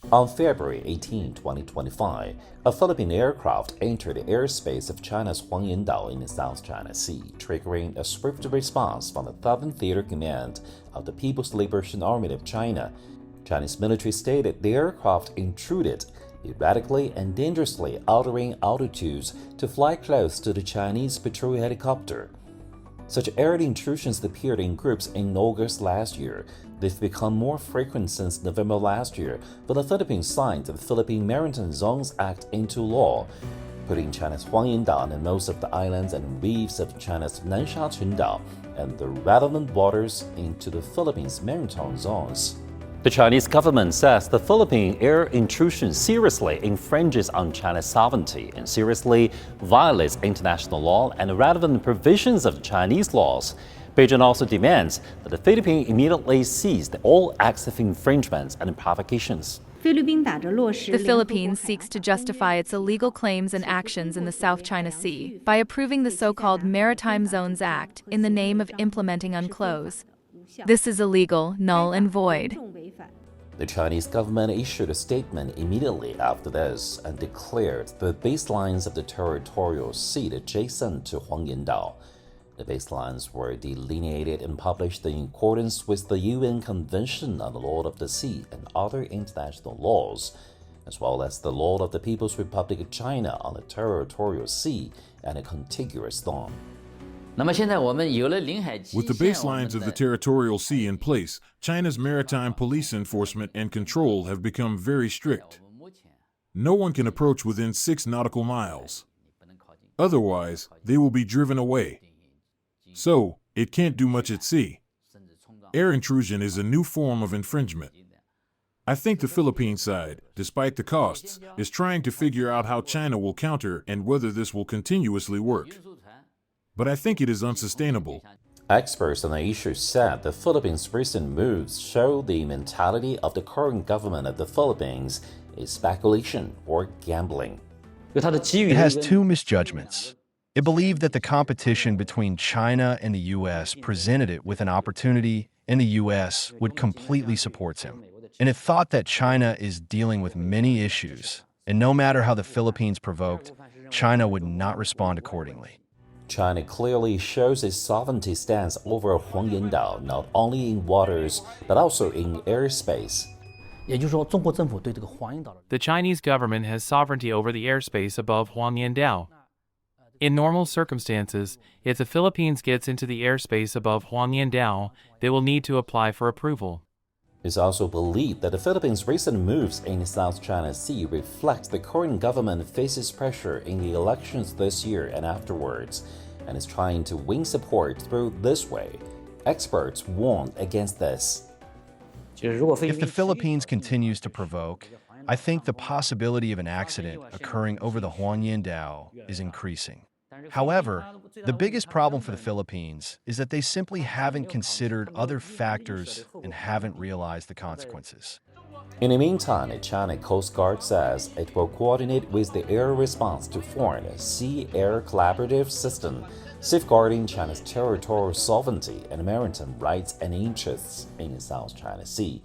On February 18, 2025, a Philippine aircraft entered the airspace of China's Dao in the South China Sea, triggering a swift response from the Southern Theater Command of the People's Liberation Army of China. Chinese military stated the aircraft intruded, erratically and dangerously altering altitudes to fly close to the Chinese patrol helicopter. Such air intrusions appeared in groups in August last year. They've become more frequent since November last year, but the Philippines signed the Philippine Maritime Zones Act into law, putting China's Dao and most of the islands and reefs of China's Nansha, Qundao, and the relevant waters into the Philippines' maritime zones. The Chinese government says the Philippine air intrusion seriously infringes on China's sovereignty and seriously violates international law and relevant provisions of Chinese laws. Beijing also demands that the Philippines immediately cease all acts of infringements and provocations. The Philippines seeks to justify its illegal claims and actions in the South China Sea by approving the so-called Maritime Zones Act in the name of implementing UNCLOS. This is illegal, null and void. The Chinese government issued a statement immediately after this and declared the baselines of the territorial sea adjacent to Dao. The baselines were delineated and published in accordance with the UN Convention on the Law of the Sea and other international laws, as well as the Law of the People's Republic of China on the territorial sea and a contiguous zone. With the baselines of the territorial sea in place, China's maritime police enforcement and control have become very strict. No one can approach within 6 nautical miles. Otherwise, they will be driven away. So, it can't do much at sea. Air intrusion is a new form of infringement. I think the Philippine side, despite the costs, is trying to figure out how China will counter and whether this will continuously work. But I think it is unsustainable. Experts on the issue said the Philippines' recent moves show the mentality of the current government of the Philippines is speculation or gambling. It has two misjudgments. It believed that the competition between China and the U.S. presented it with an opportunity, and the U.S. would completely support him. And it thought that China is dealing with many issues, and no matter how the Philippines provoked, China would not respond accordingly. China clearly shows its sovereignty stance over Dao, not only in waters, but also in airspace. The Chinese government has sovereignty over the airspace above Dao. In normal circumstances, if the Philippines gets into the airspace above Dao, they will need to apply for approval. It's also believed that the Philippines' recent moves in the South China Sea reflect the current government faces pressure in the elections this year and afterwards, and is trying to win support through this way. Experts warn against this. If the Philippines continues to provoke, I think the possibility of an accident occurring over the Dao is increasing. However, the biggest problem for the Philippines is that they simply haven't considered other factors and haven't realized the consequences. In the meantime, the China Coast Guard says it will coordinate with the air response to form a sea-air collaborative system, safeguarding China's territorial sovereignty and maritime rights and interests in the South China Sea.